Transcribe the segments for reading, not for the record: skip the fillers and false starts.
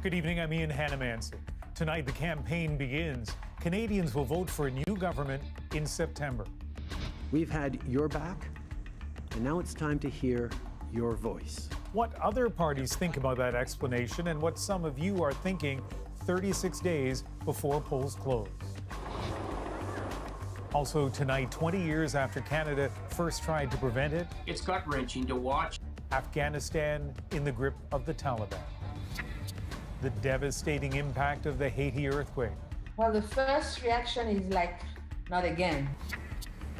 Good evening, I'm Ian Hannemanson. Tonight, the campaign begins. Canadians will vote for a new government in September. We've had your back, and now it's time to hear your voice. What other parties think about that explanation and what some of you are thinking 36 days before polls close. Also tonight, 20 years after Canada first tried to prevent it, it's gut-wrenching to watch Afghanistan in the grip of the Taliban. The devastating impact of the Haiti earthquake. Well, the first reaction is like, not again.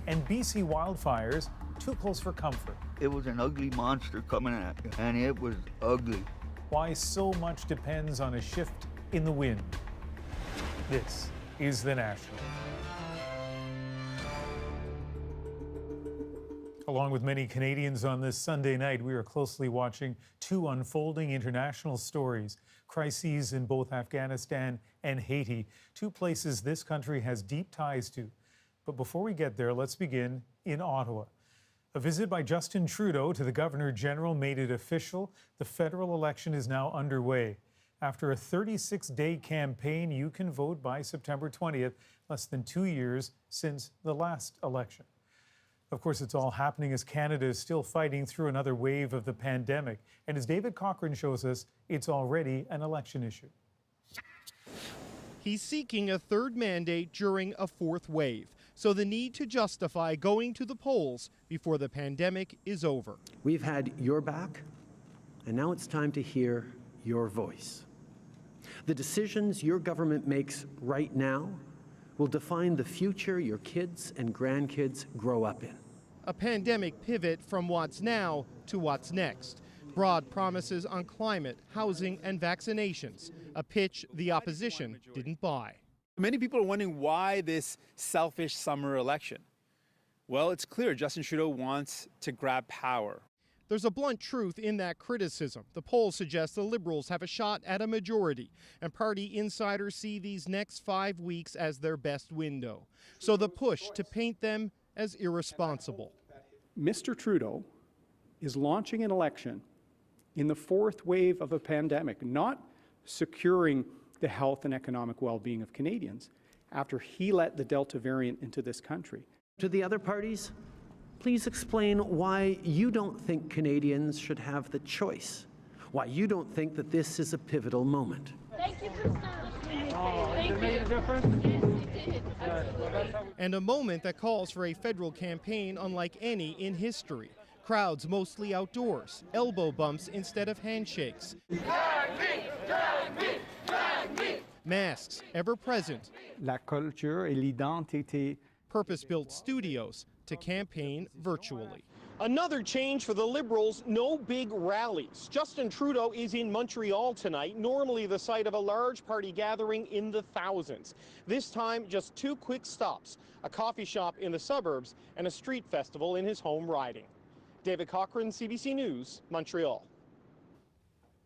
And BC wildfires, too close for comfort. It was an ugly monster coming at you, and it was ugly. Why so much depends on a shift in the wind. This is The National. Along with many Canadians on this Sunday night, we are closely watching two unfolding international stories. Crises in both Afghanistan and Haiti, two places this country has deep ties to. But before we get there, let's begin in Ottawa. A visit by Justin Trudeau to the Governor General made it official. The federal election is now underway. After a 36-day campaign, you can vote by September 20th, less than 2 years since the last election. Of course, it's all happening as Canada is still fighting through another wave of the pandemic. And as David Cochrane shows us, it's already an election issue. He's seeking a third mandate during a fourth wave, so the need to justify going to the polls before the pandemic is over. We've had your back, and now it's time to hear your voice. The decisions your government makes right now will define the future your kids and grandkids grow up in. A pandemic pivot from what's now to what's next. Broad promises on climate, housing, and vaccinations, a pitch the opposition didn't buy. Many people are wondering why this selfish summer election. Well, it's clear Justin Trudeau wants to grab power. There's a blunt truth in that criticism. The polls suggest the Liberals have a shot at a majority, and party insiders see these next 5 weeks as their best window. So the push to paint them as irresponsible. Mr. Trudeau is launching an election in the fourth wave of a pandemic, not securing the health and economic well-being of Canadians after he let the Delta variant into this country. To the other parties, please explain why you don't think Canadians should have the choice, why you don't think that this is a pivotal moment. Thank you for And a moment that calls for a federal campaign unlike any in history. Crowds mostly outdoors, elbow bumps instead of handshakes. Drag me, drag me, drag me. Masks ever present. La culture et l'identité. Purpose-built studios to campaign virtually. Another change for the Liberals, no big rallies. Justin Trudeau is in Montreal tonight, normally the site of a large party gathering in the thousands. This time, just two quick stops, a coffee shop in the suburbs and a street festival in his home riding. David Cochrane, CBC News, Montreal.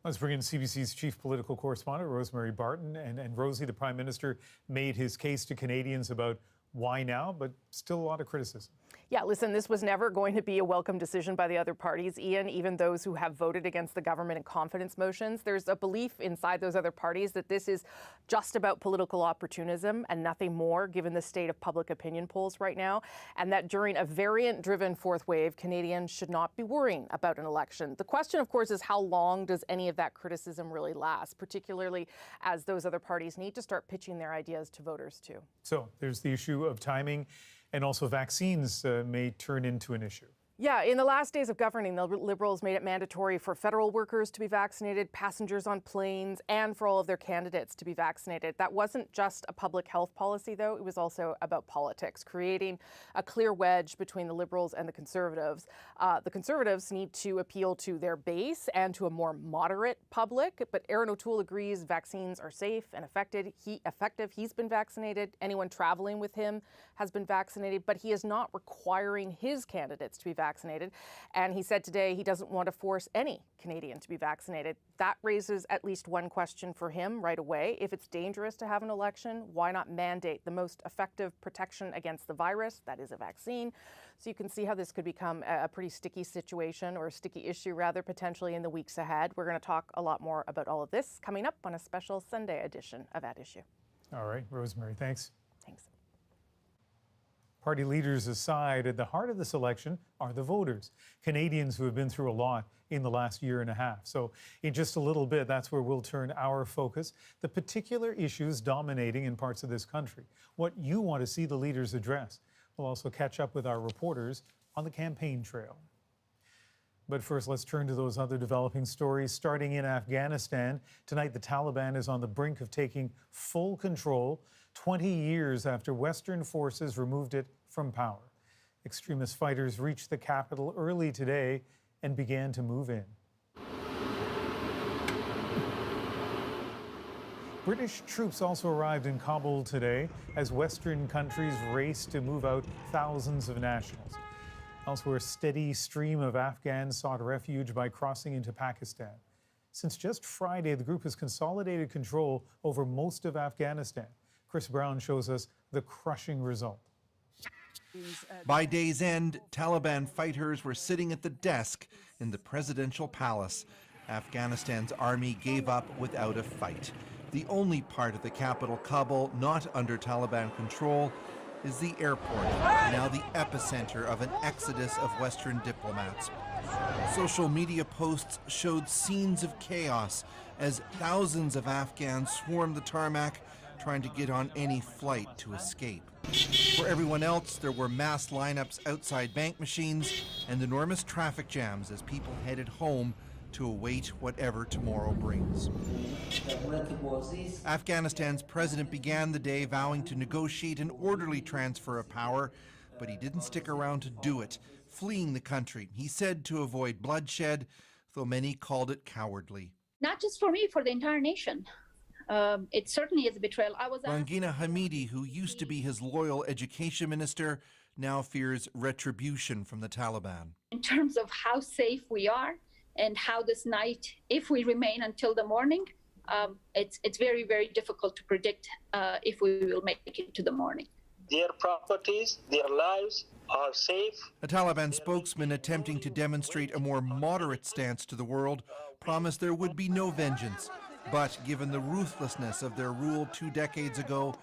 Let's bring in CBC's chief political correspondent, Rosemary Barton. And Rosie, the Prime Minister made his case to Canadians about why now, but still a lot of criticism. Yeah, listen, this was never going to be a welcome decision by the other parties, Ian, even those who have voted against the government in confidence motions. There's a belief inside those other parties that this is just about political opportunism and nothing more, given the state of public opinion polls right now, and that during a variant-driven fourth wave, Canadians should not be worrying about an election. The question, of course, is how long does any of that criticism really last, particularly as those other parties need to start pitching their ideas to voters, too. So there's the issue of timing, and also vaccines may turn into an issue. Yeah, in the last days of governing, the Liberals made it mandatory for federal workers to be vaccinated, passengers on planes, and for all of their candidates to be vaccinated. That wasn't just a public health policy, though. It was also about politics, creating a clear wedge between the Liberals and the Conservatives. The Conservatives need to appeal to their base and to a more moderate public, but Aaron O'Toole agrees vaccines are safe and effective. He's been vaccinated. Anyone traveling with him has been vaccinated, but he is not requiring his candidates to be vaccinated. And he said today he doesn't want to force any Canadian to be vaccinated. That raises at least one question for him right away. If it's dangerous to have an election, why not mandate the most effective protection against the virus, that is a vaccine? So you can see how this could become a pretty sticky situation, or a sticky issue rather, potentially in the weeks ahead. We're going to talk a lot more about all of this coming up on a special Sunday edition of At Issue. All right, Rosemary, thanks. Thanks. Party leaders aside, at the heart of this election are the voters, Canadians who have been through a lot in the last year and a half. So in just a little bit, that's where we'll turn our focus, the particular issues dominating in parts of this country, what you want to see the leaders address. We'll also catch up with our reporters on the campaign trail. But first, let's turn to those other developing stories. Starting in Afghanistan, tonight the Taliban is on the brink of taking full control 20 years after Western forces removed it from power. Extremist fighters reached the capital early today and began to move in. British troops also arrived in Kabul today as Western countries race to move out thousands of nationals. Elsewhere, a steady stream of Afghans sought refuge by crossing into Pakistan. Since just Friday, the group has consolidated control over most of Afghanistan. Chris Brown shows us the crushing result. By day's end, Taliban fighters were sitting at the desk in the presidential palace. Afghanistan's army gave up without a fight. The only part of the capital, Kabul, not under Taliban control is the airport, now the epicenter of an exodus of Western diplomats. Social media posts showed scenes of chaos as thousands of Afghans swarmed the tarmac, trying to get on any flight to escape. For everyone else, there were mass lineups outside bank machines and enormous traffic jams as people headed home to await whatever tomorrow brings. Afghanistan's president began the day vowing to negotiate an orderly transfer of power, but he didn't stick around to do it, fleeing the country, he said, to avoid bloodshed, though many called it cowardly. Not just for me, for the entire nation. It certainly is a betrayal. Rangina Hamidi, who used to be his loyal education minister, now fears retribution from the Taliban. In terms of how safe we are, and how this night, if we remain until the morning, it's very, very difficult to predict if we will make it to the morning. Their properties, their lives are safe. A Taliban spokesman attempting to demonstrate a more moderate stance to the world promised there would be no vengeance. But given the ruthlessness of their rule 2 decades ago,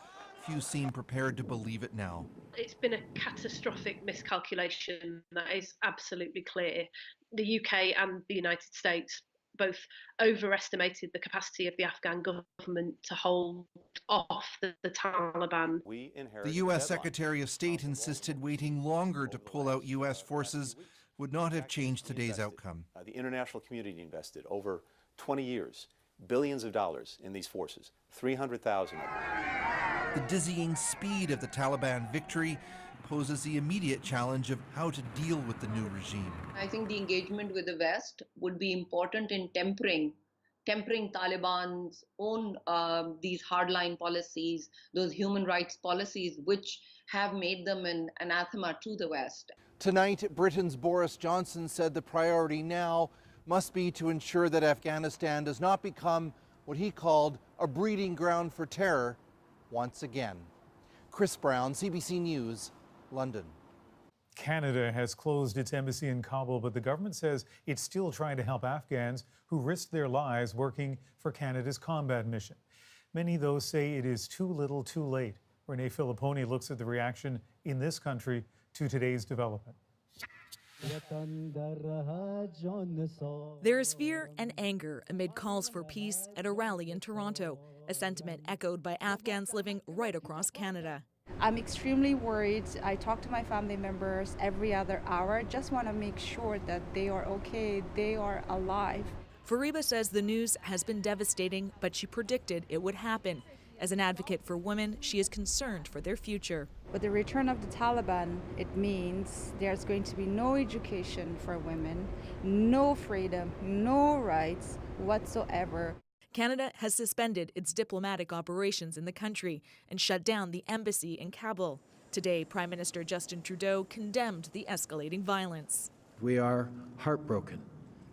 few seem prepared to believe it now. It's been a catastrophic miscalculation, that is absolutely clear. The UK and the United States both overestimated the capacity of the Afghan government to hold off the Taliban. The U.S. Secretary of State insisted waiting longer to pull out U.S. forces would not have changed today's outcome. The international community invested over 20 years, billions of dollars in these forces, 300,000 of them. The dizzying speed of the Taliban victory poses the immediate challenge of how to deal with the new regime. I think the engagement with the West would be important in tempering Taliban's own these hardline policies, those human rights policies, which have made them an anathema to the West. Tonight, Britain's Boris Johnson said the priority now must be to ensure that Afghanistan does not become what he called a breeding ground for terror once again. Chris Brown, CBC News, London. Canada has closed its embassy in Kabul, but the government says it's still trying to help Afghans who risked their lives working for Canada's combat mission. Many, though, say it is too little too late. Renee Filipponi looks at the reaction in this country to today's development. There is fear and anger amid calls for peace at a rally in Toronto, a sentiment echoed by Afghans living right across Canada. I'm extremely worried. I talk to my family members every other hour. Just want to make sure that they are okay, they are alive. Fariba says the news has been devastating, but she predicted it would happen. As an advocate for women, she is concerned for their future. With the return of the Taliban, it means there's going to be no education for women, no freedom, no rights whatsoever. Canada has suspended its diplomatic operations in the country and shut down the embassy in Kabul. Today, Prime Minister Justin Trudeau condemned the escalating violence. We are heartbroken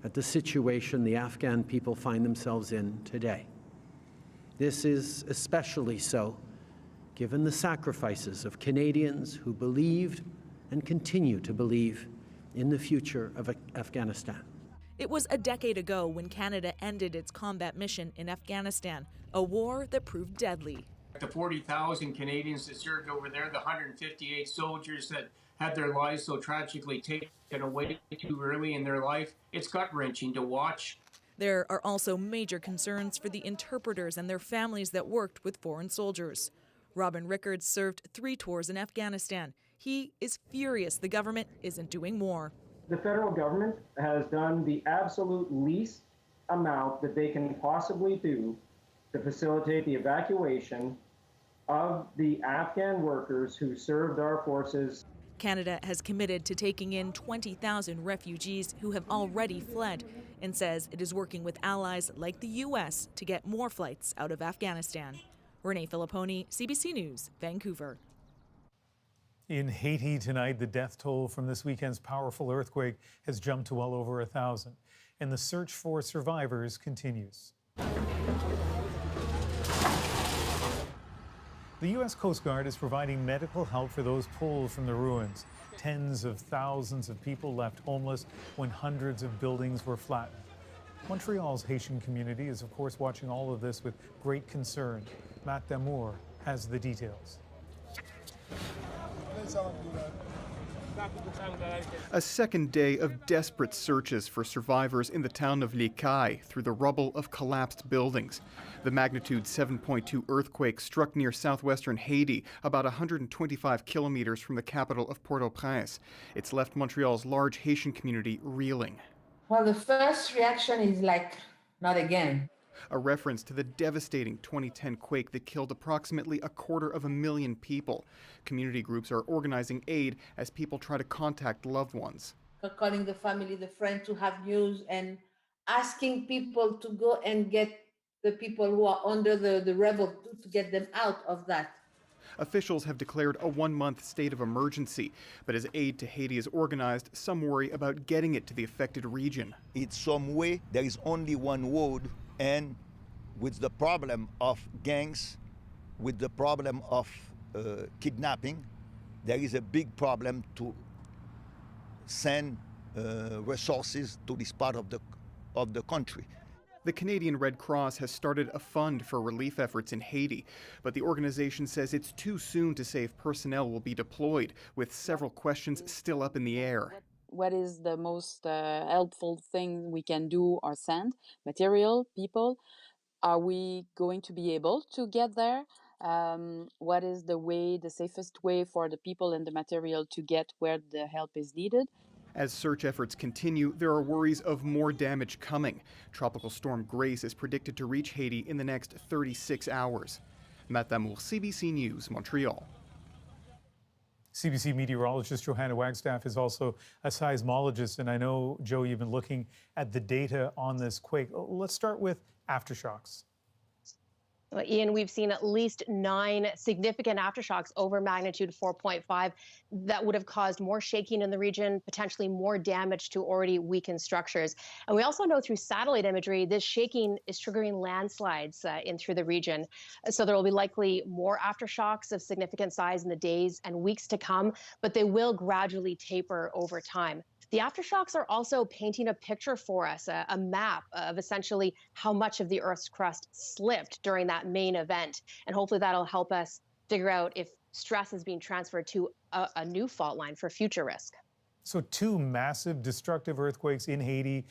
at the situation the Afghan people find themselves in today. This is especially so given the sacrifices of Canadians who believed and continue to believe in the future of Afghanistan. It was a decade ago when Canada ended its combat mission in Afghanistan, a war that proved deadly. The 40,000 Canadians that served over there, the 158 soldiers that had their lives so tragically taken away too early in their life, it's gut-wrenching to watch. There are also major concerns for the interpreters and their families that worked with foreign soldiers. Robin Rickards served 3 tours in Afghanistan. He is furious the government isn't doing more. The federal government has done the absolute least amount that they can possibly do to facilitate the evacuation of the Afghan workers who served our forces. Canada has committed to taking in 20,000 refugees who have already fled and says it is working with allies like the U.S. to get more flights out of Afghanistan. Renee Filipponi, CBC News, Vancouver. In Haiti tonight, the death toll from this weekend's powerful earthquake has jumped to well over 1,000, and the search for survivors continues. The U.S. Coast Guard is providing medical help for those pulled from the ruins. Tens of thousands of people left homeless when hundreds of buildings were flattened. Montreal's Haitian community is, of course, watching all of this with great concern. Matt Damour has the details. A second day of desperate searches for survivors in the town of Les Cailles through the rubble of collapsed buildings. The magnitude 7.2 earthquake struck near southwestern Haiti, about 125 kilometers from the capital of Port-au-Prince. It's left Montreal's large Haitian community reeling. Well, the first reaction is like, not again. A reference to the devastating 2010 quake that killed approximately 250,000 people. Community groups are organizing aid as people try to contact loved ones. Calling the family, the friend to have news and asking people to go and get the people who are under the rubble to get them out of that. Officials have declared a 1-month state of emergency, but as aid to Haiti is organized, some worry about getting it to the affected region. In some way, there is only one road, and with the problem of gangs, with the problem of kidnapping, there is a big problem to send resources to this part of the country. The Canadian Red Cross has started a fund for relief efforts in Haiti, but the organization says it's too soon to say if personnel will be deployed, with several questions still up in the air. What is the most helpful thing we can do or send? Material, people? Are we going to be able to get there? What is the safest way for the people and the material to get where the help is needed? As search efforts continue, there are worries of more damage coming. Tropical storm Grace is predicted to reach Haiti in the next 36 hours. Matt Damour, CBC News, Montreal. CBC meteorologist Johanna Wagstaff is also a seismologist, and I know, Joe, you've been looking at the data on this quake. Let's start with aftershocks. Well, Ian, we've seen at least 9 significant aftershocks over magnitude 4.5 that would have caused more shaking in the region, potentially more damage to already weakened structures. And we also know through satellite imagery, this shaking is triggering landslides in through the region. So there will be likely more aftershocks of significant size in the days and weeks to come, but they will gradually taper over time. The aftershocks are also painting a picture for us, a map of essentially how much of the Earth's crust slipped during that main event. And hopefully that'll help us figure out if stress is being transferred to a new fault line for future risk. So 2 massive destructive earthquakes in Haiti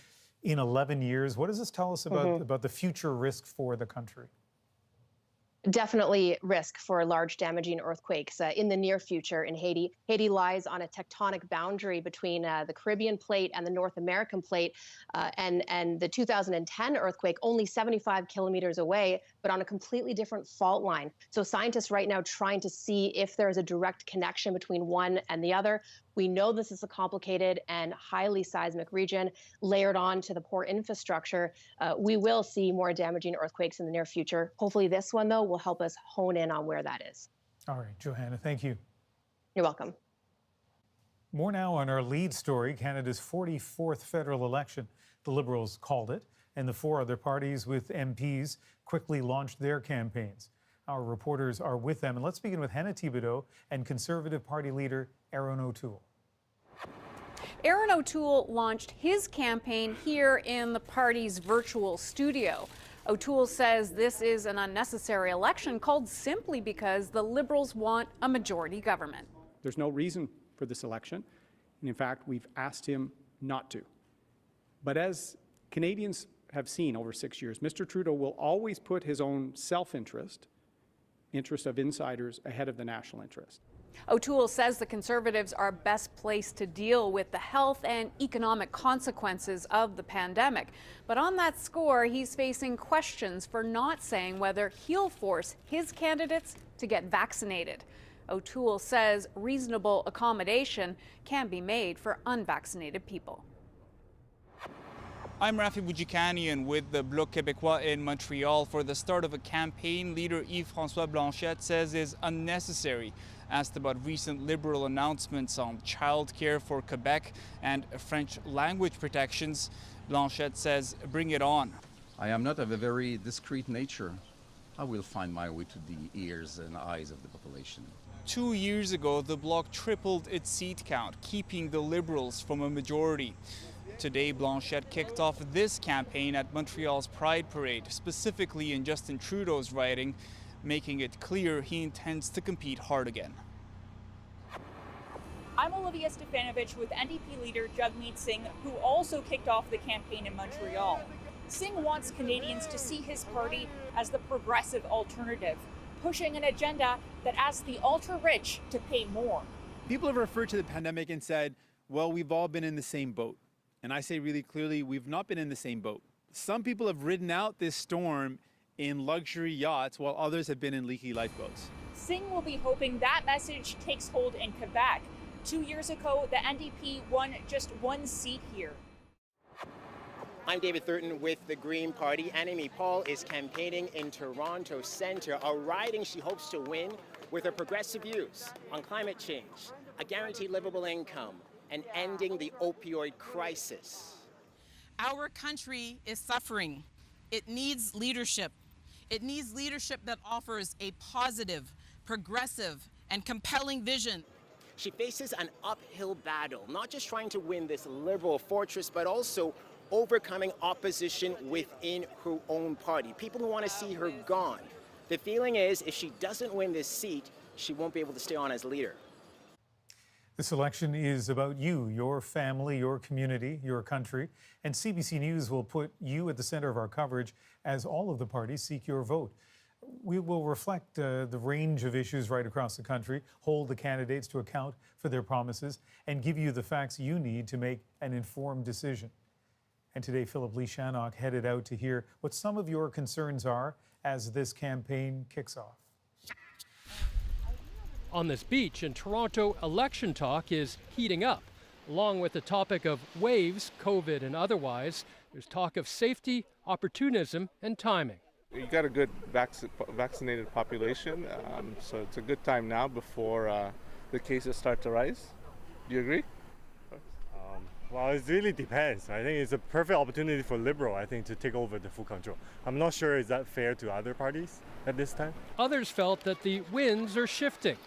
in 11 years. What does this tell us about the future risk for the country? Definitely risk for large damaging earthquakes in the near future in Haiti. Haiti lies on a tectonic boundary between the Caribbean plate and the North American plate, and the 2010 earthquake only 75 kilometers away, but on a completely different fault line. So scientists right now trying to see if there's a direct connection between one and the other. We know this is a complicated and highly seismic region layered on to the poor infrastructure. We will see more damaging earthquakes in the near future. Hopefully this one, though, will help us hone in on where that is. All right, Johanna, thank you. You're welcome. More now on our lead story, Canada's 44th federal election. The Liberals called it, and the four other parties with MPs quickly launched their campaigns. Our reporters are with them, and let's begin with Hannah Thibodeau and Conservative Party leader Erin O'Toole. Erin O'Toole launched his campaign here in the party's virtual studio. O'Toole says this is an unnecessary election called simply because the Liberals want a majority government. There's no reason for this election, and in fact, we've asked him not to. But as Canadians have seen over 6 years, Mr. Trudeau will always put his own self-interest, interest of insiders, ahead of the national interest. O'Toole says the Conservatives are best placed to deal with the health and economic consequences of the pandemic. But on that score, he's facing questions for not saying whether he'll force his candidates to get vaccinated. O'Toole says reasonable accommodation can be made for unvaccinated people. I'm Rafi Boudjikanian with the Bloc Québécois in Montreal for the start of a campaign leader Yves-François Blanchet says is unnecessary. Asked about recent Liberal announcements on childcare for Quebec and French language protections, Blanchet says, bring it on. I am not of a very discreet nature. I will find my way to the ears and eyes of the population. 2 years ago, the Bloc tripled its seat count, keeping the Liberals from a majority. Today, Blanchet kicked off this campaign at Montreal's Pride Parade, specifically in Justin Trudeau's riding, making it clear he intends to compete hard again. I'm Olivia Stefanovich with NDP leader Jagmeet Singh, who also kicked off the campaign in Montreal. Singh wants Canadians to see his party as the progressive alternative, pushing an agenda that asks the ultra-rich to pay more. People have referred to the pandemic and said, well, we've all been in the same boat. And I say really clearly, we've not been in the same boat. Some people have ridden out this storm in luxury yachts while others have been in leaky lifeboats. Singh will be hoping that message takes hold in Quebec. 2 years ago, the NDP won just one seat here. I'm David Thurton with the Green Party. Annie Paul is campaigning in Toronto Centre, a riding she hopes to win with her progressive views on climate change, a guaranteed livable income, and ending the opioid crisis. Our country is suffering. It needs leadership. It needs leadership that offers a positive, progressive, and compelling vision. She faces an uphill battle, not just trying to win this Liberal fortress, but also overcoming opposition within her own party. People who want to see her gone. The feeling is if she doesn't win this seat, she won't be able to stay on as leader. This election is about you, your family, your community, your country, and CBC News will put you at the center of our coverage as all of the parties seek your vote. We will reflect the range of issues right across the country, hold the candidates to account for their promises, and give you the facts you need to make an informed decision. And today, Philip Lee Shannock headed out to hear what some of your concerns are as this campaign kicks off. On this beach in Toronto, election talk is heating up. Along with the topic of waves, COVID and otherwise, there's talk of safety, opportunism, and timing. You got a good vaccinated population, so it's a good time now before the cases start to rise. Do you agree? Well, it really depends. I think it's a perfect opportunity for Liberal, I think, to take over the full control. I'm not sure is that fair to other parties at this time. Others felt that the winds are shifting.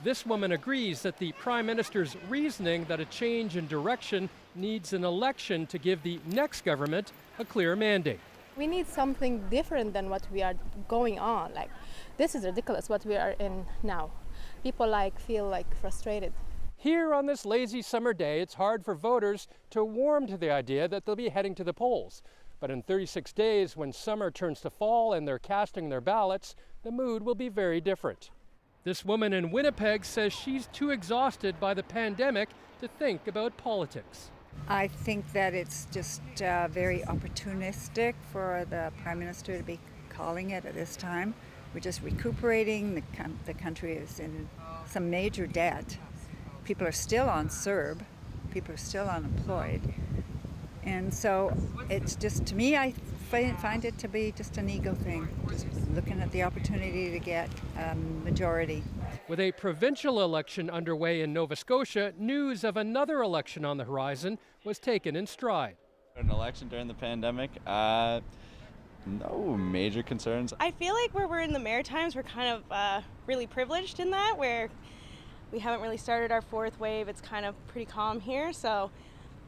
This woman agrees that the Prime Minister's reasoning that a change in direction needs an election to give the next government a clear mandate. We need something different than what we are going on. Like, this is ridiculous what we are in now. People feel frustrated. Here on this lazy summer day, it's hard for voters to warm to the idea that they'll be heading to the polls. But in 36 days, when summer turns to fall and they're casting their ballots, the mood will be very different. This woman in Winnipeg says she's too exhausted by the pandemic to think about politics. I think that it's just very opportunistic for the Prime Minister to be calling it at this time. We're just recuperating. The country is in some major debt. People are still on CERB. People are still unemployed. And so it's just, to me, I find it to be just an ego thing, just looking at the opportunity to get a majority. With a provincial election underway in Nova Scotia, news of another election on the horizon was taken in stride. An election during the pandemic? No major concerns. I feel like where we're in the Maritimes, we're kind of really privileged in that, where we haven't really started our fourth wave. It's kind of pretty calm here, so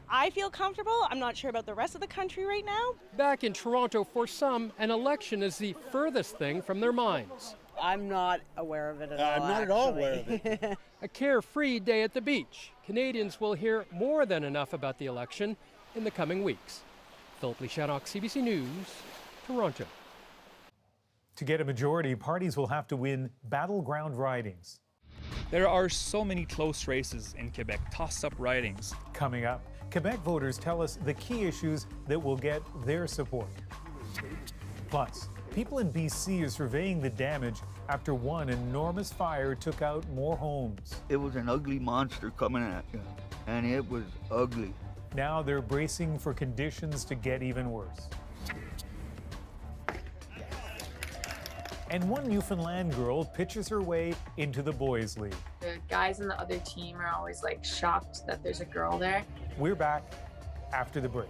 I feel comfortable. I'm not sure about the rest of the country right now. Back in Toronto, for some, an election is the furthest thing from their minds. I'm not aware of it at all. I'm not at all aware of it. A carefree day at the beach. Canadians will hear more than enough about the election in the coming weeks. Philip Lishanok, CBC News, Toronto. To get a majority, parties will have to win battleground ridings. There are so many close races in Quebec, toss-up ridings. Coming up, Quebec voters tell us the key issues that will get their support. Plus, people in BC are surveying the damage after one enormous fire took out more homes. It was an ugly monster coming at you, and it was ugly. Now they're bracing for conditions to get even worse. And one Newfoundland girl pitches her way into the boys' league. The guys in the other team are always like shocked that there's a girl there. We're back after the break.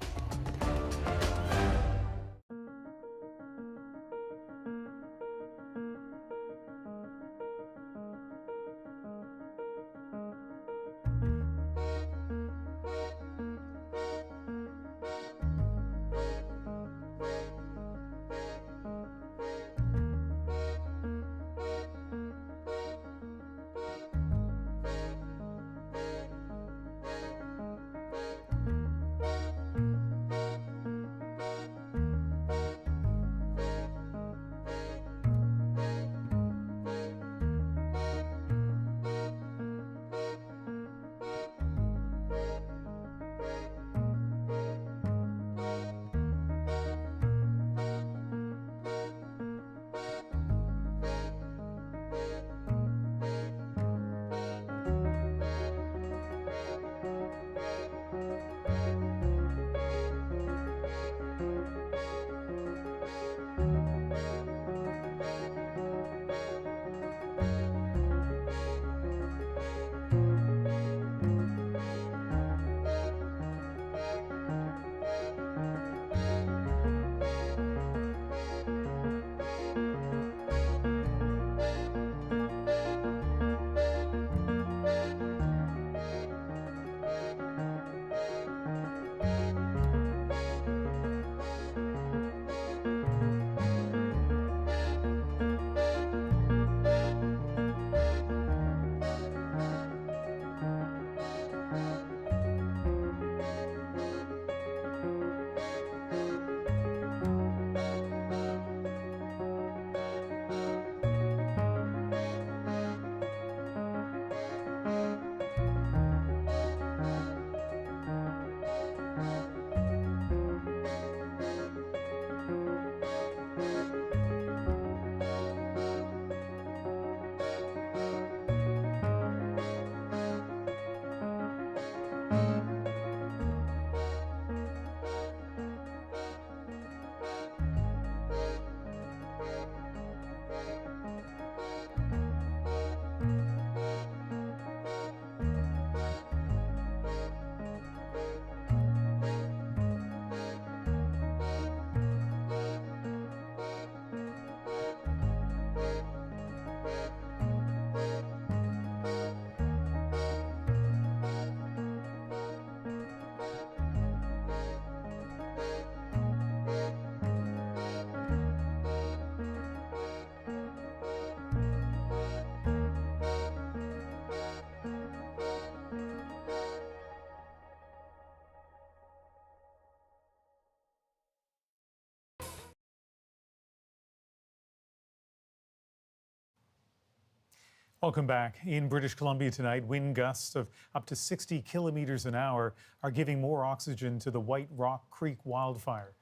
Welcome back. In British Columbia tonight, wind gusts of up to 60 kilometers an hour are giving more oxygen to the White Rock Creek wildfire.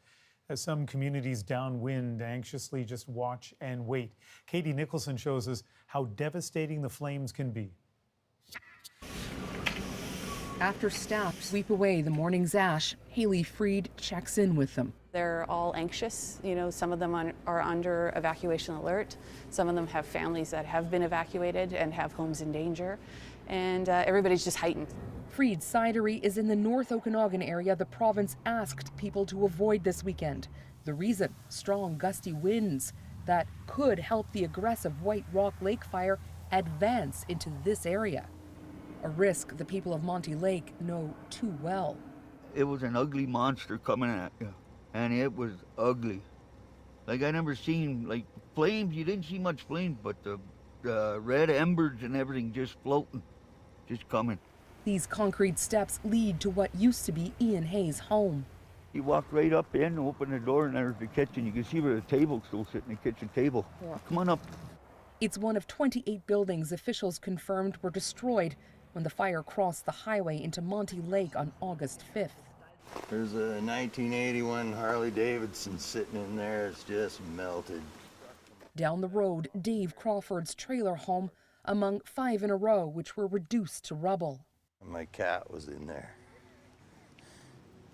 As some communities downwind anxiously just watch and wait. Katie Nicholson shows us how devastating the flames can be. After staff sweep away the morning's ash, Haley Freed checks in with them. They're all anxious. You know, some of them are under evacuation alert. Some of them have families that have been evacuated and have homes in danger. And everybody's just heightened. Freed Cidery is in the North Okanagan area the province asked people to avoid this weekend. The reason? Strong, gusty winds that could help the aggressive White Rock Lake fire advance into this area. A risk the people of Monty Lake know too well. It was an ugly monster coming at you, and it was ugly. Like, I never seen, like, flames. You didn't see much flames, but the red embers and everything just floating, just coming. These concrete steps lead to what used to be Ian Hay's home. You walk right up in, open the door, and there's the kitchen. You can see where the table's still sitting, the kitchen table. Yeah. Come on up. It's one of 28 buildings officials confirmed were destroyed when the fire crossed the highway into Monty Lake on August 5th. There's a 1981 Harley Davidson sitting in there. It's just melted. Down the road, Dave Crawford's trailer home, among 5 in a row which were reduced to rubble. My cat was in there.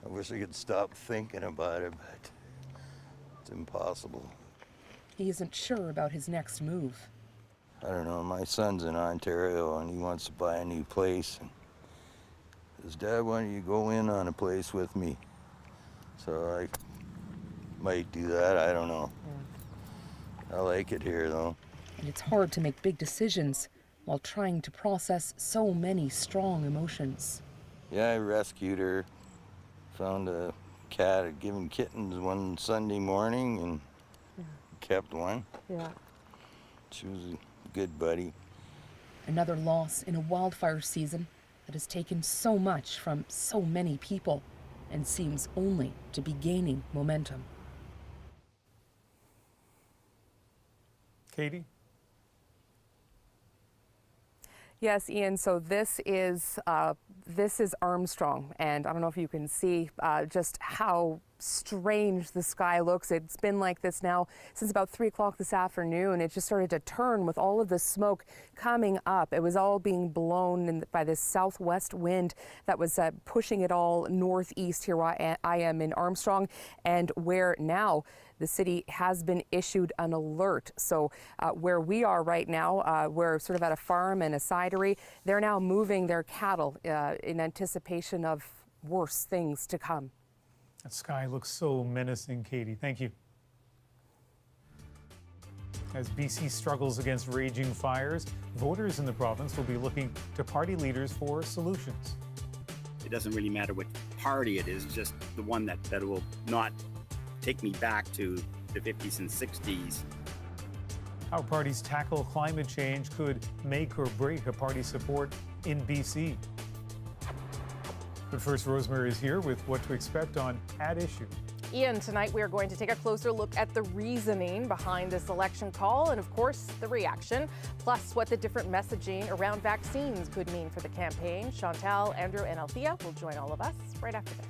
I wish I could stop thinking about it, but it's impossible. He isn't sure about his next move. I don't know, my son's in Ontario and he wants to buy a new place. And his dad, why don't you go in on a place with me? So I might do that, I don't know. I like it here though. And it's hard to make big decisions while trying to process so many strong emotions. Yeah, I rescued her. Found a cat, had given kittens one Sunday morning and kept one. Yeah. She was a good buddy. Another loss in a wildfire season that has taken so much from so many people and seems only to be gaining momentum. Katie? Yes, Ian, so this is Armstrong, and I don't know if you can see just how strange the sky looks. It's been like this now since about 3 o'clock this afternoon. It just started to turn with all of the smoke coming up. It was all being blown by this southwest wind that was pushing it all northeast here where I am in Armstrong, and where now the city has been issued an alert. So where we are right now, we're sort of at a farm and a cidery. They're now moving their cattle in anticipation of worse things to come. That sky looks so menacing, Katie. Thank you. As BC struggles against raging fires, voters in the province will be looking to party leaders for solutions. It doesn't really matter what party it is, just the one that will not take me back to the 50s and 60s. How parties tackle climate change could make or break a party's support in BC. But first, Rosemary is here with what to expect on At Issue. Ian, tonight we are going to take a closer look at the reasoning behind this election call and, of course, the reaction, plus what the different messaging around vaccines could mean for the campaign. Chantal, Andrew, and Althea will join all of us right after this.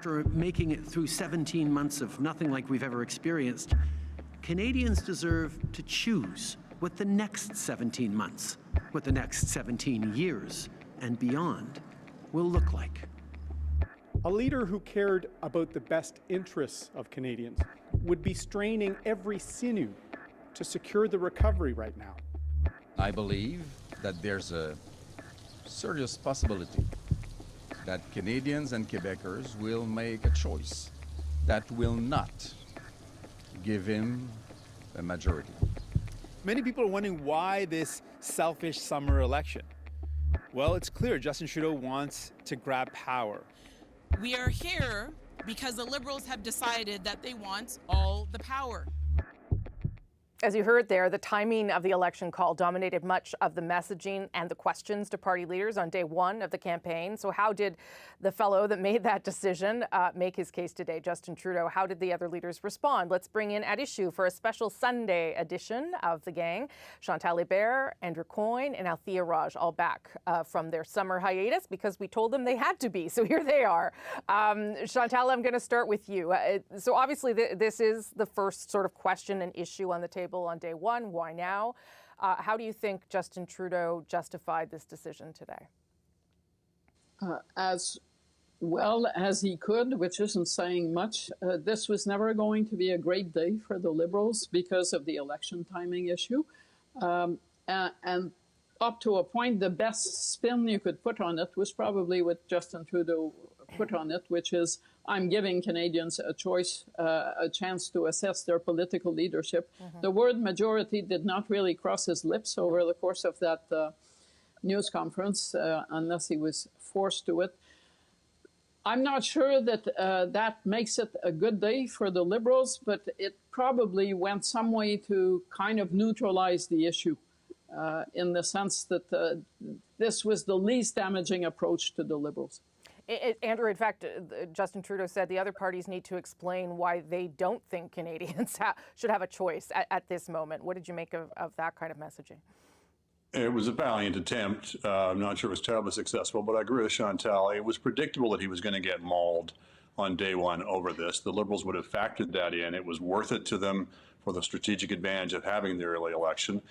after making it through 17 months of nothing like we've ever experienced, Canadians deserve to choose what the next 17 months, what the next 17 years and beyond will look like. A leader who cared about the best interests of Canadians would be straining every sinew to secure the recovery right now. I believe that there's a serious possibility that Canadians and Quebecers will make a choice that will not give him a majority. Many people are wondering why this selfish summer election. Well, it's clear Justin Trudeau wants to grab power. We are here because the Liberals have decided that they want all the power. As you heard there, the timing of the election call dominated much of the messaging and the questions to party leaders on day one of the campaign. So how did the fellow that made that decision make his case today, Justin Trudeau? How did the other leaders respond? Let's bring in At Issue for a special Sunday edition of The Gang. Chantal Hébert, Andrew Coyne, and Althea Raj, all back from their summer hiatus because we told them they had to be. So here they are. Chantal, I'm going to start with you. So obviously this is the first sort of question and issue on the table on day one. Why now? How do you think Justin Trudeau justified this decision today? As well as he could, which isn't saying much. This was never going to be a great day for the Liberals because of the election timing issue. And up to a point, the best spin you could put on it was probably what Justin Trudeau put on it, which is, I'm giving Canadians a choice, a chance to assess their political leadership. The word majority did not really cross his lips over the course of that news conference, unless he was forced to it. I'm not sure that that makes it a good day for the Liberals, but it probably went some way to kind of neutralize the issue in the sense that this was the least damaging approach to the Liberals. Andrew, in fact, Justin Trudeau said the other parties need to explain why they don't think Canadians should have a choice at this moment. What did you make of that kind of messaging? It was a valiant attempt. I'm not sure it was terribly successful, but I agree with Chantal. It was predictable that he was going to get mauled on day one over this. The Liberals would have factored that in. It was worth it to them for the strategic advantage of having the early election.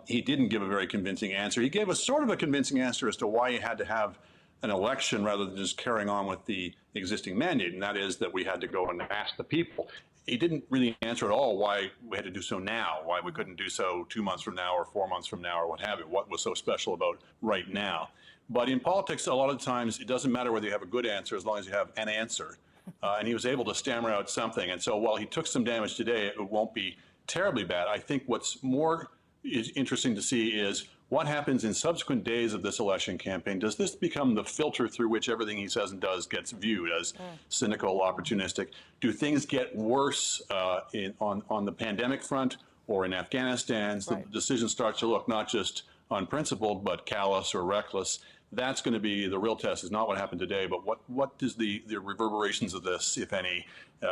He didn't give a very convincing answer. He gave a sort of a convincing answer as to why he had to have an election rather than just carrying on with the existing mandate, and that is that we had to go and ask the people. He didn't really answer at all why we had to do so now, why we couldn't do so 2 months from now or 4 months from now or what have you, what was so special about right now. But in politics, a lot of times, it doesn't matter whether you have a good answer as long as you have an answer. And he was able to stammer out something. And so while he took some damage today, it won't be terribly bad. I think what's more interesting to see is what happens in subsequent days of this election campaign. Does this become the filter through which everything he says and does gets viewed as cynical, opportunistic? Do things get worse on the pandemic front or in Afghanistan? So the decision starts to look not just unprincipled, but callous or reckless. That's going to be the real test, is not what happened today, but what is the reverberations of this, if any,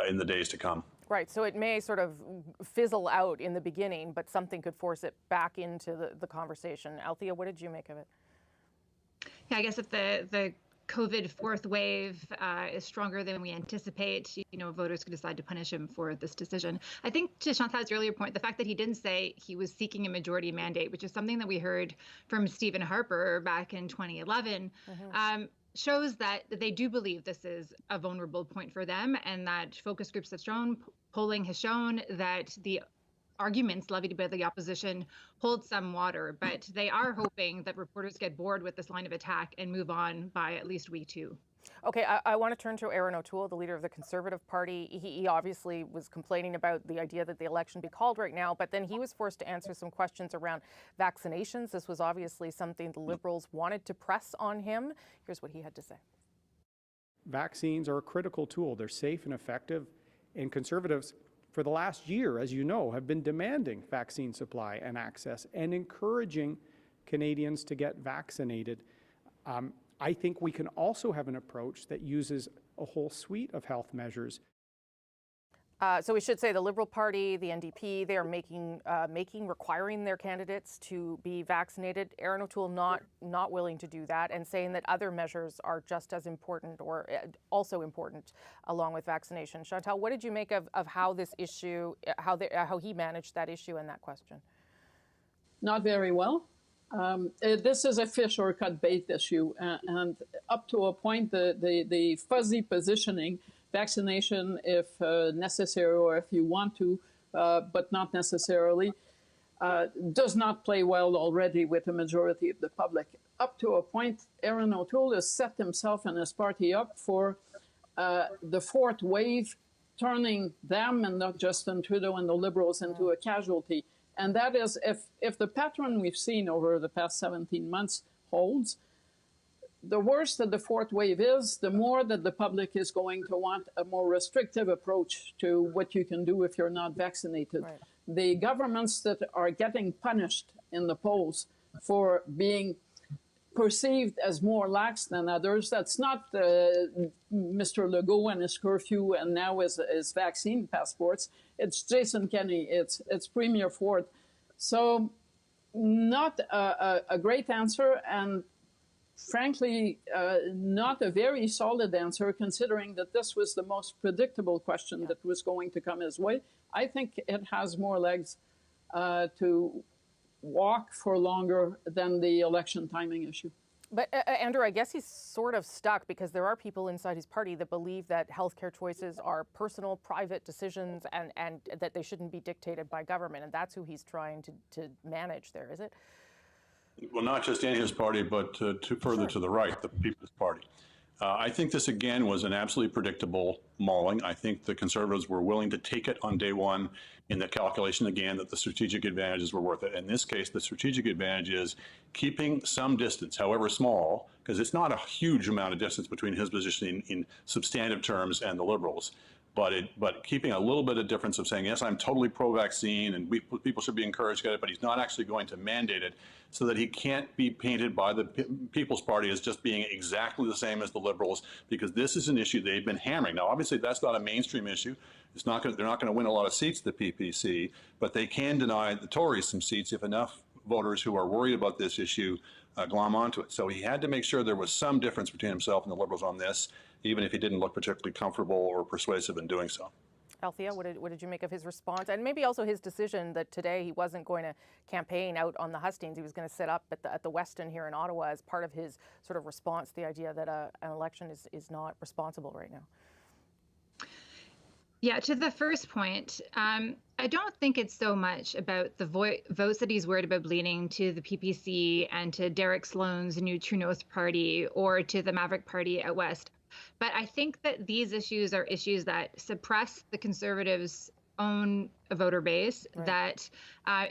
in the days to come. Right, so it may sort of fizzle out in the beginning, but something could force it back into the conversation. Althea, what did you make of it? Yeah, I guess if the COVID fourth wave is stronger than we anticipate, voters could decide to punish him for this decision. I think to Chantal's earlier point, the fact that he didn't say he was seeking a majority mandate, which is something that we heard from Stephen Harper back in 2011, shows that they do believe this is a vulnerable point for them, and that focus groups have shown, polling has shown that the arguments levied by the opposition hold some water, but they are hoping that reporters get bored with this line of attack and move on by at least week two. Okay, I want to turn to Erin O'Toole, the leader of the Conservative Party. He obviously was complaining about the idea that the election be called right now, but then he was forced to answer some questions around vaccinations. This was obviously something the Liberals wanted to press on him. Here's what he had to say. Vaccines are a critical tool. They're safe and effective, and Conservatives, for the last year, as you know, have been demanding vaccine supply and access and encouraging Canadians to get vaccinated. I think we can also have an approach that uses a whole suite of health measures. So we should say the Liberal Party, the NDP, they are requiring their candidates to be vaccinated. Aaron O'Toole not willing to do that, and saying that other measures are just as important or also important along with vaccination. Chantal, what did you make of how this issue, how he managed that issue and that question? Not very well. This is a fish or cut bait issue, and up to a point, the fuzzy positioning, vaccination if necessary or if you want to, but not necessarily, does not play well already with the majority of the public. Up to a point, Aaron O'Toole has set himself and his party up for the fourth wave, turning them and not Justin Trudeau and the Liberals into a casualty. And that is, if the pattern we've seen over the past 17 months holds, the worse that the fourth wave is, the more that the public is going to want a more restrictive approach to what you can do if you're not vaccinated. Right. The governments that are getting punished in the polls for being perceived as more lax than others, that's not Mr. Legault and his curfew and now his vaccine passports. It's Jason Kenney, it's Premier Ford. So not a great answer, and frankly, not a very solid answer, considering that this was the most predictable question that was going to come his way. I think it has more legs to walk for longer than the election timing issue. But Andrew, I guess he's sort of stuck, because there are people inside his party that believe that healthcare choices are personal, private decisions, and that they shouldn't be dictated by government. And that's who he's trying to manage there, is it? Well, not just in his party, but further to the right, the People's Party. I think this, again, was an absolutely predictable mauling. I think the Conservatives were willing to take it on day one in the calculation, again, that the strategic advantages were worth it. In this case, the strategic advantage is keeping some distance, however small, because it's not a huge amount of distance between his position in substantive terms and the Liberals. But keeping a little bit of difference of saying, yes, I'm totally pro-vaccine and people should be encouraged to get it, but he's not actually going to mandate it, so that he can't be painted by the People's Party as just being exactly the same as the Liberals, because this is an issue they've been hammering. Now, obviously, that's not a mainstream issue. They're not going to win a lot of seats, the PPC, but they can deny the Tories some seats if enough voters who are worried about this issue glom onto it. So he had to make sure there was some difference between himself and the Liberals on this, even if he didn't look particularly comfortable or persuasive in doing so. Althea, what did you make of his response? And maybe also his decision that today he wasn't going to campaign out on the hustings. He was going to sit up at the Westin here in Ottawa as part of his sort of response to the idea that an election is not responsible right now. Yeah, to the first point, I don't think it's so much about the votes that he's worried about bleeding to the PPC and to Derek Sloan's New True North Party or to the Maverick Party at West. But I think that these issues are issues that suppress the Conservatives' own voter base, right. That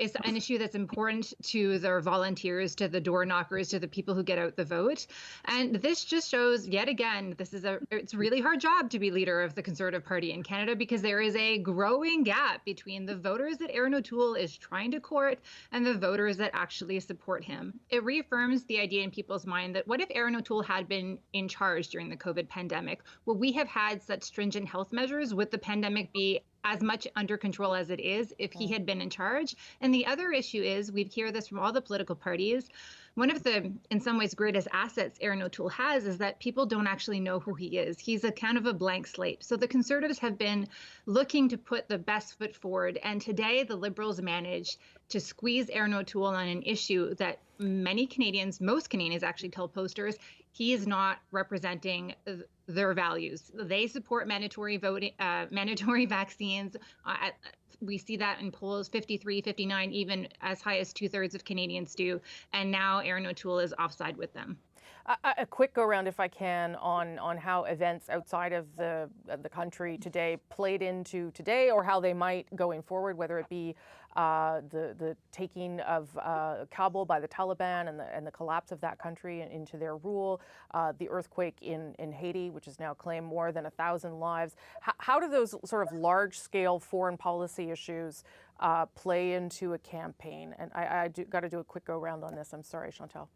is an issue that's important to their volunteers, to the door knockers, to the people who get out the vote. And this just shows, yet again, it's a really hard job to be leader of the Conservative Party in Canada, because there is a growing gap between the voters that Aaron O'Toole is trying to court and the voters that actually support him. It reaffirms the idea in people's mind that what if Aaron O'Toole had been in charge during the COVID pandemic? Would we have had such stringent health measures? Would the pandemic be as much under control as it is if he had been in charge? And the other issue is, we hear this from all the political parties, one of the, in some ways, greatest assets Aaron O'Toole has is that people don't actually know who he is. He's a kind of a blank slate. So the Conservatives have been looking to put the best foot forward. And today the Liberals managed to squeeze Aaron O'Toole on an issue that many Canadians, most Canadians actually tell posters, he is not representing their values. They support mandatory voting, mandatory vaccines. We see that in polls, 53, 59, even as high as 2/3 of Canadians do. And now Aaron O'Toole is offside with them. A quick go around, if I can, on how events outside of the country today played into today, or how they might going forward, whether it be the taking of Kabul by the Taliban and the collapse of that country into their rule, the earthquake in Haiti, which has now claimed more than 1,000 lives. How do those sort of large-scale foreign policy issues play into a campaign? And I got to do a quick go around on this. I'm sorry, Chantal.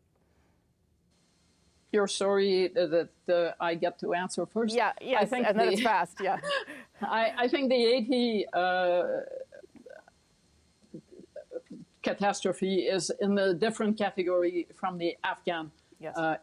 You're sorry that I get to answer first. Yeah, yes, I think and then it's fast, yeah. I think the Haiti catastrophe is in a different category from the Afghan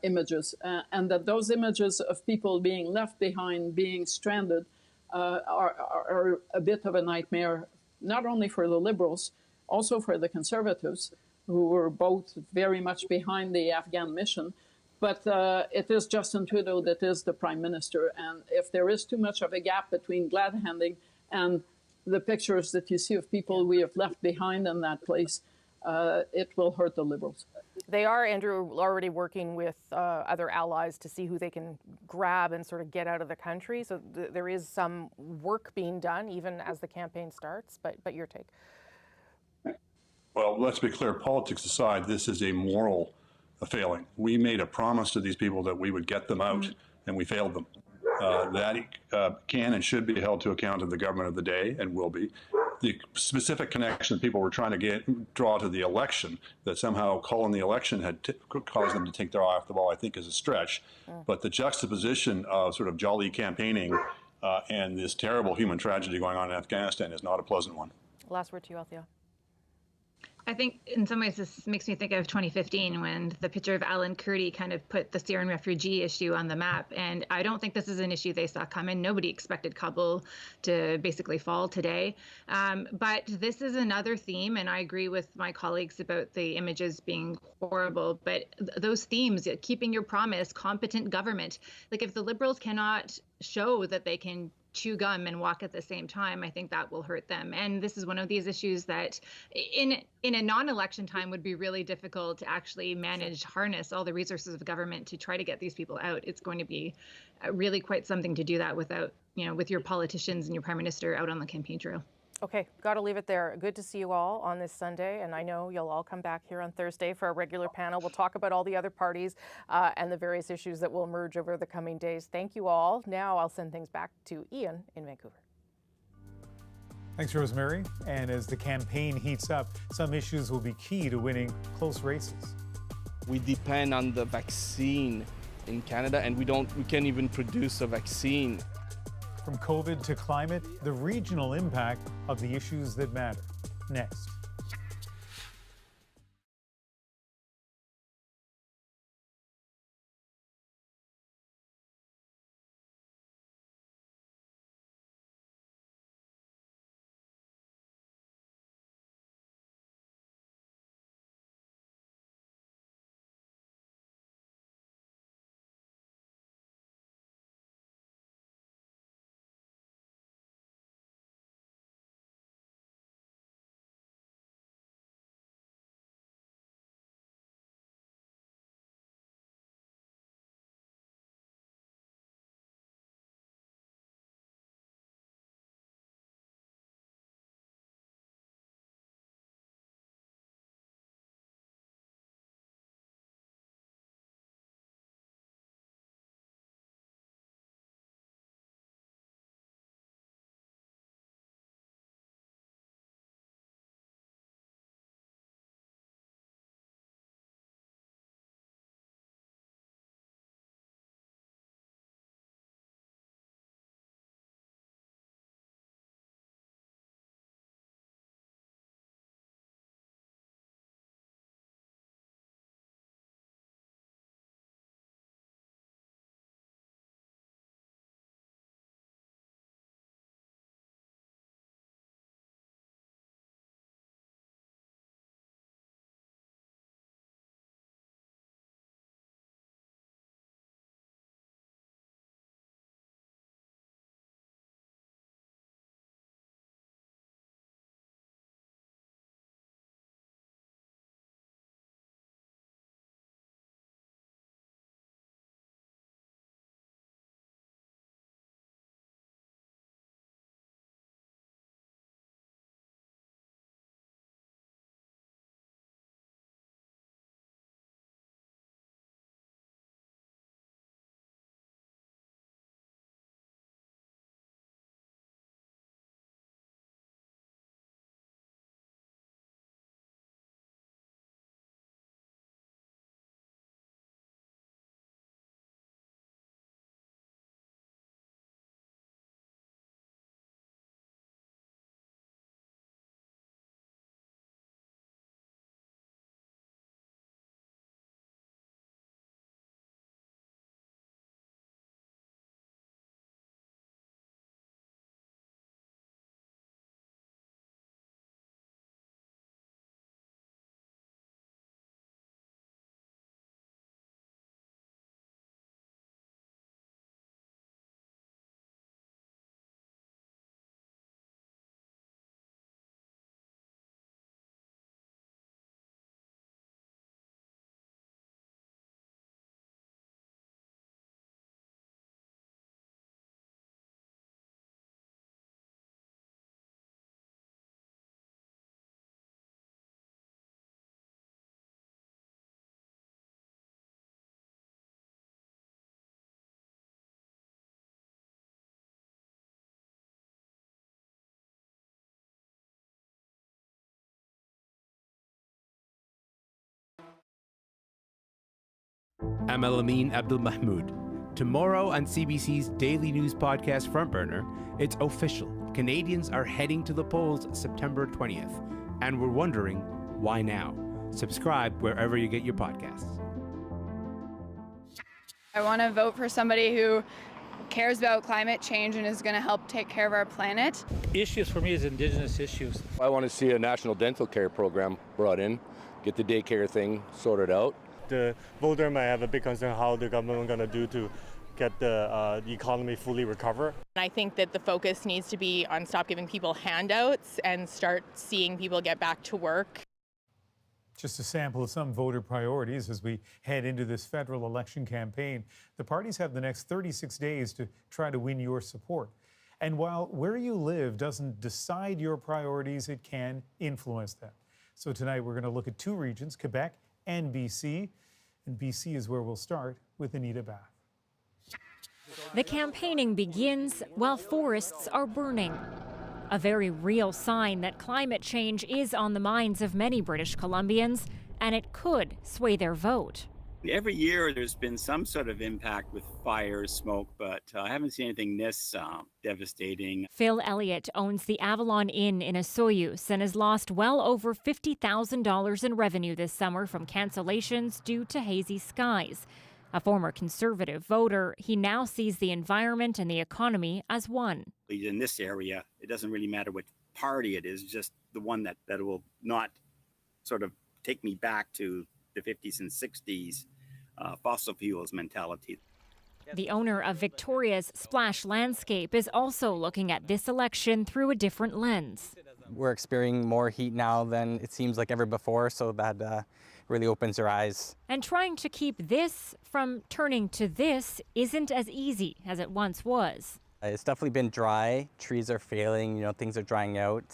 images, and that those images of people being left behind, being stranded, are a bit of a nightmare, not only for the Liberals, also for the Conservatives, who were both very much behind the Afghan mission. But it is Justin Trudeau that is the Prime Minister, and if there is too much of a gap between glad-handing and the pictures that you see of people we have left behind in that place, it will hurt the Liberals. They are, Andrew, already working with other allies to see who they can grab and sort of get out of the country. So there is some work being done, even as the campaign starts. But your take? Well, let's be clear, politics aside, this is a moral failing. We made a promise to these people that we would get them out, and we failed them. That can and should be held to account of the government of the day, and will be. The specific connection people were trying to draw to the election, that somehow calling the election had caused them to take their eye off the ball, I think is a stretch. But the juxtaposition of sort of jolly campaigning and this terrible human tragedy going on in Afghanistan is not a pleasant one. Last word to you, Althea. I think in some ways this makes me think of 2015 when the picture of Alan Kurdi kind of put the Syrian refugee issue on the map. And I don't think this is an issue they saw coming. Nobody expected Kabul to basically fall today. But this is another theme, and I agree with my colleagues about the images being horrible. But those themes, keeping your promise, competent government, like if the Liberals cannot show that they can chew gum and walk at the same time, I think that will hurt them. And this is one of these issues that in a non-election time would be really difficult to actually harness all the resources of government to try to get these people out. It's going to be really quite something to do that without, with your politicians and your prime minister out on the campaign trail. Okay, got to leave it there. Good to see you all on this Sunday, and I know you'll all come back here on Thursday for a regular panel. We'll talk about all the other parties and the various issues that will emerge over the coming days. Thank you all. Now I'll send things back to Ian in Vancouver. Thanks, Rosemary. And as the campaign heats up, some issues will be key to winning close races. We depend on the vaccine in Canada, and we can't even produce a vaccine. From COVID to climate, the regional impact of the issues that matter. Next. I'm Alameen Abdul Mahmoud. Tomorrow on CBC's daily news podcast Frontburner, it's official. Canadians are heading to the polls September 20th, and we're wondering, why now? Subscribe wherever you get your podcasts. I want to vote for somebody who cares about climate change and is going to help take care of our planet. Issues for me is Indigenous issues. I want to see a national dental care program brought in, get the daycare thing sorted out. The voter might have a big concern how the government going to do to get the economy fully recover. I think that the focus needs to be on stop giving people handouts and start seeing people get back to work. Just a sample of some voter priorities as we head into this federal election campaign. The parties have the next 36 days to try to win your support. And while where you live doesn't decide your priorities, it can influence them. So tonight we're going to look at two regions, Quebec and BC. And BC is where we'll start with Anita Bath. The campaigning begins while forests are burning. A very real sign that climate change is on the minds of many British Columbians, and it could sway their vote. Every year there's been some sort of impact with fires, smoke, but I haven't seen anything this devastating. Phil Elliott owns the Avalon Inn in Osoyoos and has lost well over $50,000 in revenue this summer from cancellations due to hazy skies. A former Conservative voter, he now sees the environment and the economy as one. In this area, it doesn't really matter what party it is, just the one that will not sort of take me back to the 50s and 60s fossil fuels mentality. The owner of Victoria's Splash Landscape is also looking at this election through a different lens. We're experiencing more heat now than it seems like ever before, so that really opens your eyes. And trying to keep this from turning to this isn't as easy as it once was. It's definitely been dry. Trees are failing, things are drying out.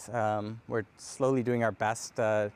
We're slowly doing our best to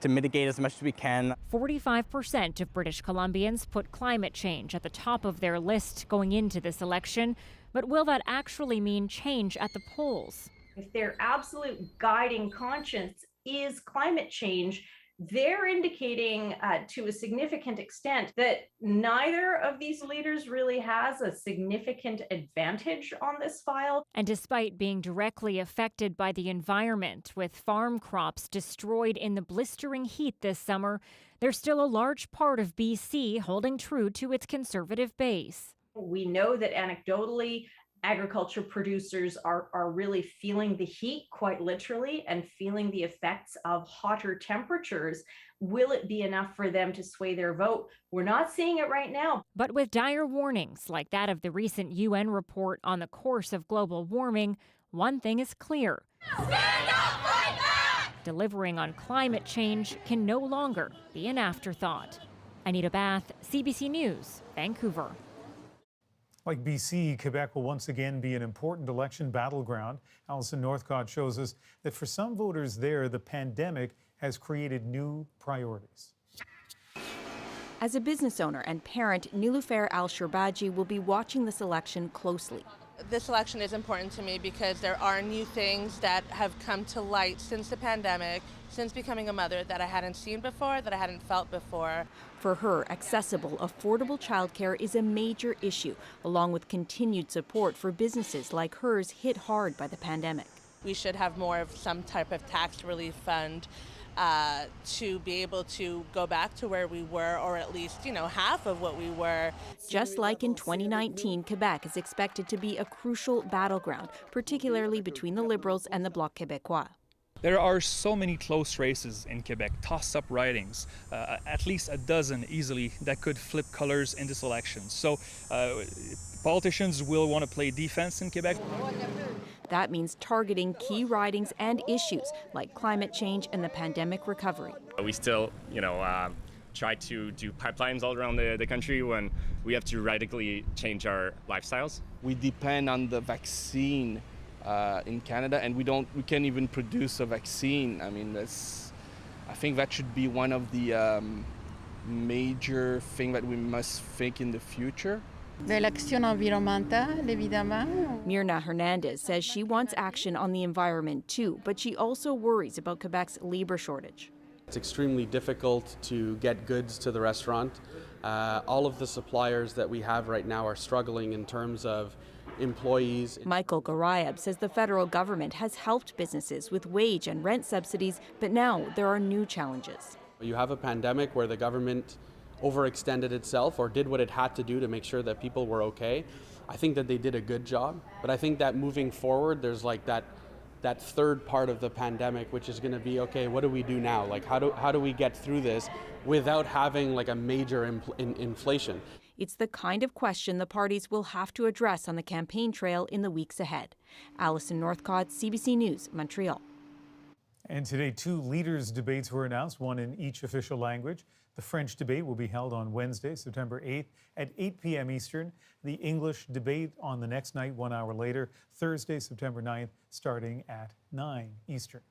mitigate as much as we can. 45% of British Columbians put climate change at the top of their list going into this election. But will that actually mean change at the polls? If their absolute guiding conscience is climate change, they're indicating to a significant extent that neither of these leaders really has a significant advantage on this file. And despite being directly affected by the environment, with farm crops destroyed in the blistering heat this summer, there's still a large part of BC holding true to its Conservative base. We know that anecdotally, agriculture producers are really feeling the heat quite literally and feeling the effects of hotter temperatures. Will it be enough for them to sway their vote? We're not seeing it right now. But with dire warnings like that of the recent UN report on the course of global warming, one thing is clear. Stand up right now! Delivering on climate change can no longer be an afterthought. Anita Bath, CBC News, Vancouver. Like BC, Quebec will once again be an important election battleground. Alison Northcott shows us that for some voters there, the pandemic has created new priorities. As a business owner and parent, Niloufer Al-Shirbaji will be watching this election closely. This election is important to me because there are new things that have come to light since the pandemic, since becoming a mother, that I hadn't seen before, that I hadn't felt before. For her, accessible, affordable childcare is a major issue, along with continued support for businesses like hers hit hard by the pandemic. We should have more of some type of tax relief fund to be able to go back to where we were, or at least, half of what we were. Just like in 2019, Quebec is expected to be a crucial battleground, particularly between the Liberals and the Bloc Québécois. There are so many close races in Quebec, toss-up ridings, at least a dozen easily that could flip colors in this election. So politicians will want to play defense in Quebec. That means targeting key ridings and issues like climate change and the pandemic recovery. We still, try to do pipelines all around the country when we have to radically change our lifestyles. We depend on the vaccine in Canada, and we can't even produce a vaccine. I mean, I think that should be one of the major things that we must think in the future. De l'action environnementale, évidemment. Myrna Hernandez says she wants action on the environment too, but she also worries about Quebec's labor shortage. It's extremely difficult to get goods to the restaurant. All of the suppliers that we have right now are struggling in terms of employees. Michael Garayab says the federal government has helped businesses with wage and rent subsidies, but now there are new challenges. You have a pandemic where the government overextended itself or did what it had to do to make sure that people were okay. I think that they did a good job, but I think that moving forward, there's like that third part of the pandemic, which is going to be, okay, what do we do now? Like, how do we get through this without having like a major inflation? It's the kind of question the parties will have to address on the campaign trail in the weeks ahead. Alison Northcott, CBC News, Montreal. And today, 2 leaders' debates were announced, one in each official language. The French debate will be held on Wednesday, September 8th at 8 p.m. Eastern. The English debate on the next night, 1 hour later, Thursday, September 9th, starting at 9 Eastern.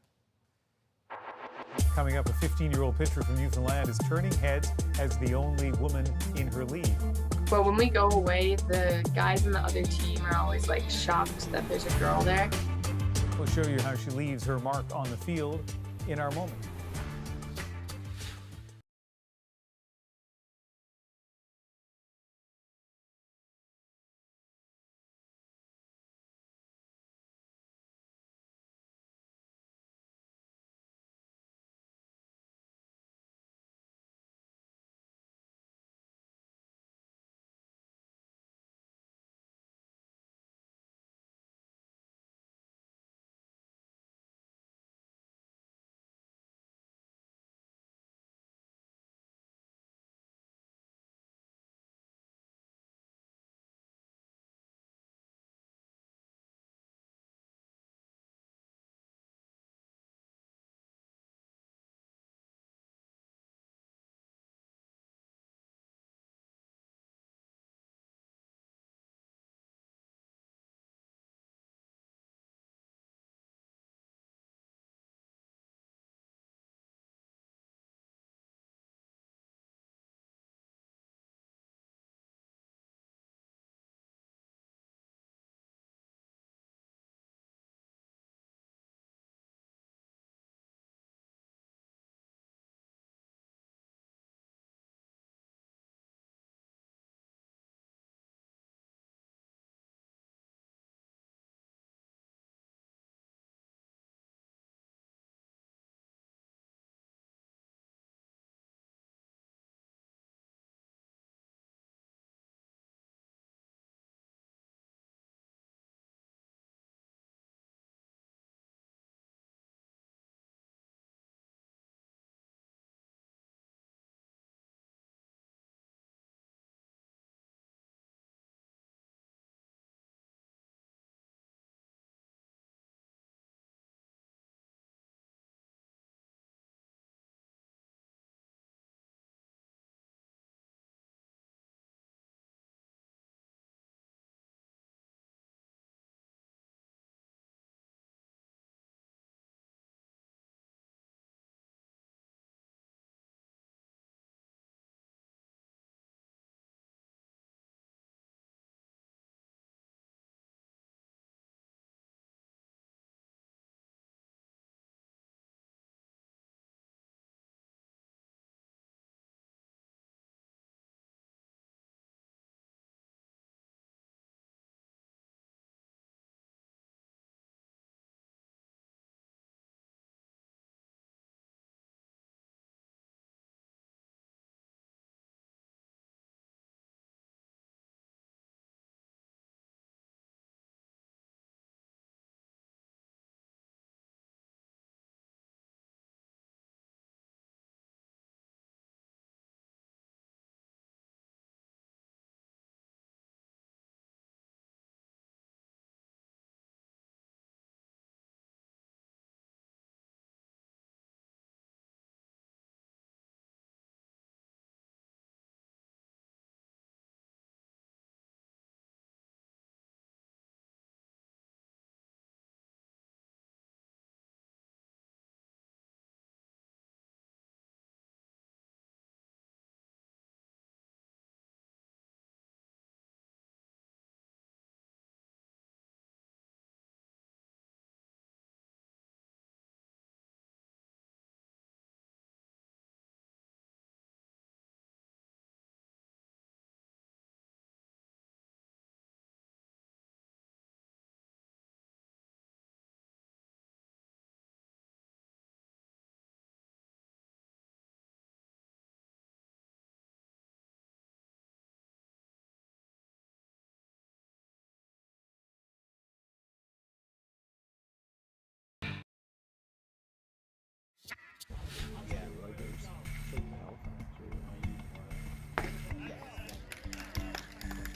Coming up, a 15-year-old pitcher from Newfoundland is turning heads as the only woman in her league. But when we go away, the guys on the other team are always like shocked that there's a girl there. We'll show you how she leaves her mark on the field in our moment.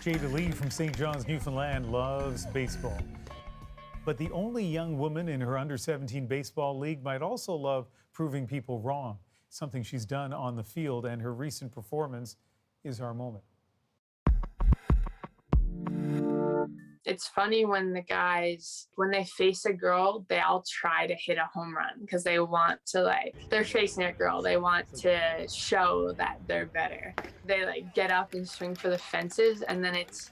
Jada Lee from St. John's, Newfoundland loves baseball. But the only young woman in her under-17 baseball league might also love proving people wrong, something she's done on the field, and her recent performance is our moment. It's funny when the guys, when they face a girl, they all try to hit a home run because they want to, like, they're facing a girl. They want to show that they're better. They like get up and swing for the fences, and then it's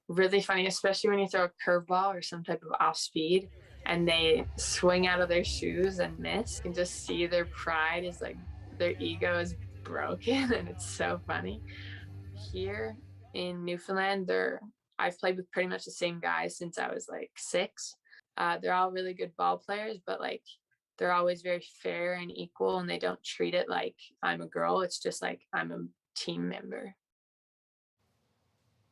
really funny, especially when you throw a curveball or some type of off speed and they swing out of their shoes and miss. You can just see their pride is like, their ego is broken, and it's so funny. Here in Newfoundland, I've played with pretty much the same guys since I was like 6. They're all really good ball players, but like they're always very fair and equal, and they don't treat it like I'm a girl. It's just like I'm a team member.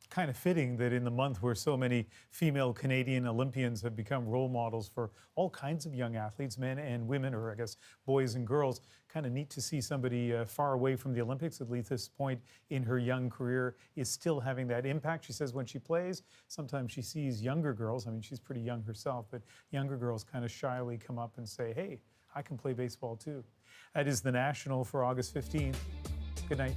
Kind of fitting that in the month where so many female Canadian Olympians have become role models for all kinds of young athletes, men and women, or I guess boys and girls. Kind of neat to see somebody far away from the Olympics, at least this point in her young career, is still having that impact. She says when she plays, sometimes she sees younger girls, I mean, she's pretty young herself, but younger girls kind of shyly come up and say, hey, I can play baseball too. That is the National for August 15th. Good night.